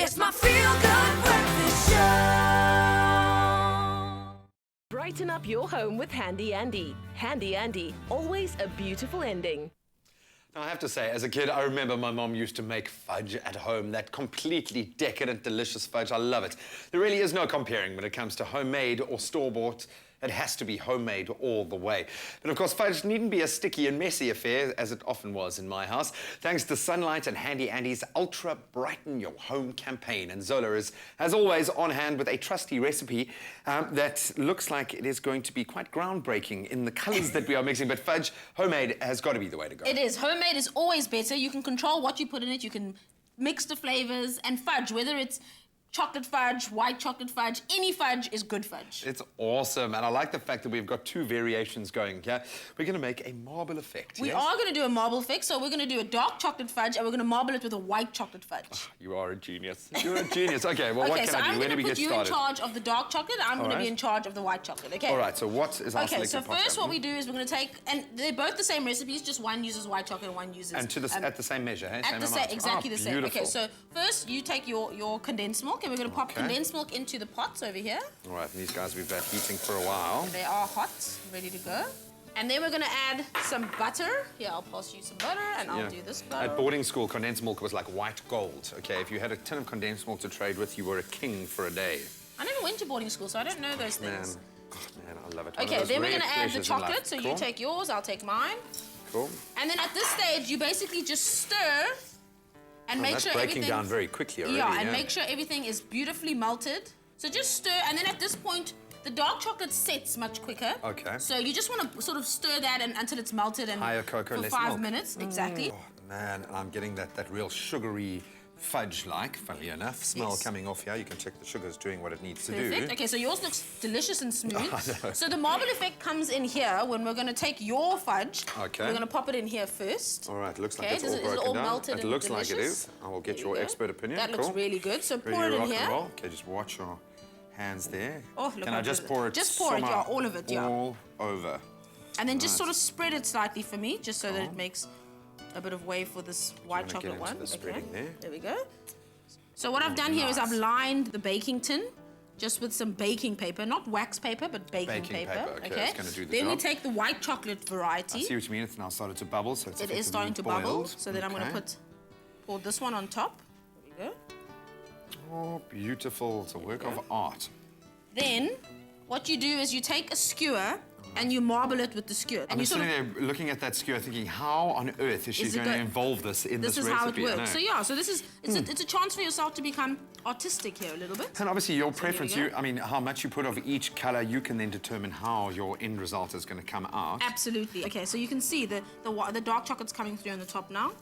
It's my feel-good breakfast show. Brighten up your home with Handy Andy. Handy Andy, always a beautiful ending. Now, I have to say, as a kid, I remember my mom used to make fudge at home, that completely decadent, delicious fudge. I love it. There really is no comparing when it comes to homemade or store-bought. It has to be homemade all the way. But of course, fudge needn't be a sticky and messy affair, as it often was in my house, thanks to Sunlight and Handy Andy's Ultra Brighten Your Home campaign. And Zola is, as always, on hand with a trusty recipe that looks like it is going to be quite groundbreaking in the colours that we are mixing. But fudge, homemade, has got to be the way to go. It is. Homemade is always better. You can control what you put in it. You can mix the flavours. And fudge, whether it's chocolate fudge, white chocolate fudge, any fudge is good fudge. It's awesome, and I like the fact that we've got two variations going here. We're going to make a marble effect, We are going to do a marble fix, so we're going to do a dark chocolate fudge, and we're going to marble it with a white chocolate fudge. Oh, you are a genius. You're a genius. Okay, well, what can I do? Where do we get started? Okay, so I'm going to put you in charge of the dark chocolate, I'm going to be in charge of the white chocolate, okay? All right, so what is our selected pot? Okay, so first what we do is we're going to take, and they're both the same recipes, just one uses white chocolate and one uses... And at the same measure, hey? Exactly the same. Beautiful. Okay, so first you take your condensed milk, and we're going to pop condensed milk into the pots over here. All right, and these guys we've been heating for a while. They are hot, ready to go. And then we're going to add some butter. Here, I'll pass you some butter, and I'll do this butter. At boarding school, condensed milk was like white gold, okay? If you had a tin of condensed milk to trade with, you were a king for a day. I never went to boarding school, so I don't know those things. Man, I love it. Okay, then we're going to add the chocolate. So you take yours, I'll take mine. Cool. And then at this stage, you basically just stir and make sure everything... breaking down very quickly already. Yeah, and make sure everything is beautifully melted. So just stir, and then at this point, the dark chocolate sets much quicker. Okay. So you just want to sort of stir that until it's melted and higher cocoa, for less 5 milk. minutes, exactly. Oh, man, and I'm getting that real sugary fudge-like, funnily enough, smell coming off here. You can check the sugar's doing what it needs to do. Perfect. Okay, so yours looks delicious and smooth. I know. So the marble effect comes in here when we're going to take your fudge. Okay. We're going to pop it in here first. All right, looks like it's all is it broken all down. melted It and looks delicious? like it is. I will get your expert opinion. That looks really good. So pour it in here. Okay, just watch your hands there. Oh, look. Can I just pour it? Just pour it, yeah, all of it, yeah. All over. And then just sort of spread it slightly for me, just so that it makes a bit of way for this white chocolate one. The spreading there. There we go. So what I've done here is I've lined the baking tin just with some baking paper, not wax paper, but baking paper. Okay, it's going to do the Then job. we take the white chocolate variety. I see what you mean. It's now started to bubble, so it's It is starting to bubble. boiled. So then I'm going to pour this one on top. There we go. Oh, beautiful. It's a work of art. Then what you do is you take a skewer and you marble it with the skewer. And I'm you sitting there looking at that skewer thinking, how on earth is she going to involve this in this recipe? This is how it works. So yeah, so this is, it's a chance for yourself to become artistic here a little bit. And obviously your preference, I mean, how much you put of each colour, you can then determine how your end result is going to come out. Absolutely. Okay, so you can see the dark chocolate's coming through on the top now.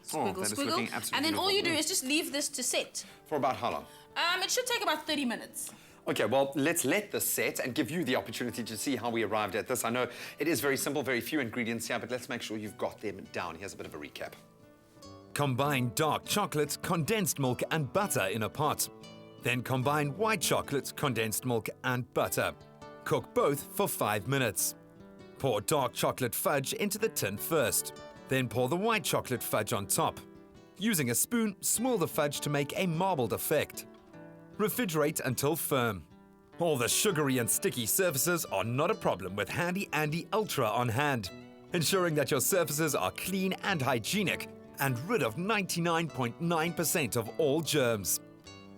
Squiggle, that is squiggle. looking absolutely And then all beautiful. you do is just leave this to set. For about how long? It should take about 30 minutes. Okay, well, let's let this set and give you the opportunity to see how we arrived at this. I know it is very simple, very few ingredients here, but let's make sure you've got them down. Here's a bit of a recap. Combine dark chocolate, condensed milk and butter in a pot. Then combine white chocolate, condensed milk and butter. Cook both for 5 minutes. Pour dark chocolate fudge into the tin first. Then pour the white chocolate fudge on top. Using a spoon, swirl the fudge to make a marbled effect. Refrigerate until firm. All the sugary and sticky surfaces are not a problem with Handy Andy Ultra on hand, ensuring that your surfaces are clean and hygienic and rid of 99.9% of all germs.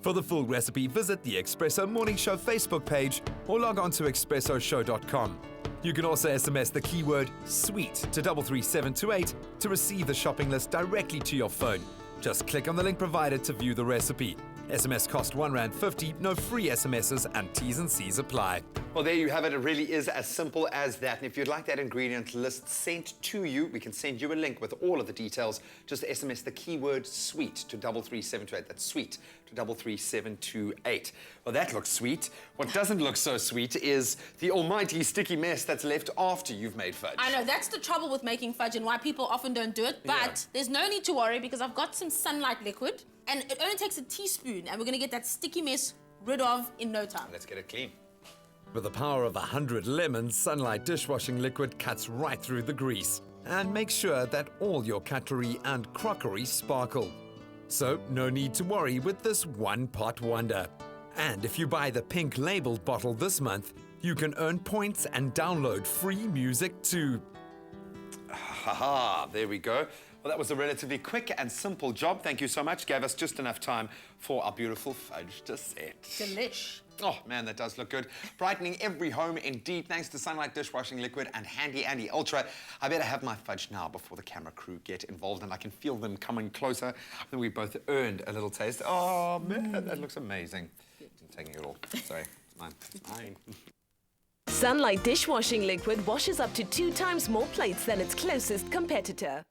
For the full recipe, visit the Expresso Morning Show Facebook page or log on to expressoshow.com. You can also SMS the keyword SWEET to 33728 to receive the shopping list directly to your phone. Just click on the link provided to view the recipe. SMS cost R1.50, no free SMSs, and T's and C's apply. Well, there you have it. It really is as simple as that. And if you'd like that ingredient list sent to you, we can send you a link with all of the details. Just SMS the keyword SWEET to 33728. That's SWEET to 33728. Well, that looks sweet. What doesn't look so sweet is the almighty sticky mess that's left after you've made fudge. I know, that's the trouble with making fudge and why people often don't do it. But there's no need to worry because I've got some Sunlight liquid. And it only takes a teaspoon, and we're going to get that sticky mess rid of in no time. Let's get it clean. With the power of 100 lemons, Sunlight dishwashing liquid cuts right through the grease and makes sure that all your cutlery and crockery sparkle. So no need to worry with this one-pot wonder. And if you buy the pink labeled bottle this month, you can earn points and download free music too. Haha, there we go. Well, that was a relatively quick and simple job. Thank you so much. Gave us just enough time for our beautiful fudge to set. Delish. Oh, man, that does look good. Brightening every home indeed, thanks to Sunlight Dishwashing Liquid and Handy Andy Ultra. I better have my fudge now before the camera crew get involved, and I can feel them coming closer. I think we both earned a little taste. Oh, man, that looks amazing. I'm taking it all. Sorry, it's mine. It's mine. Sunlight Dishwashing Liquid washes up to 2 times more plates than its closest competitor.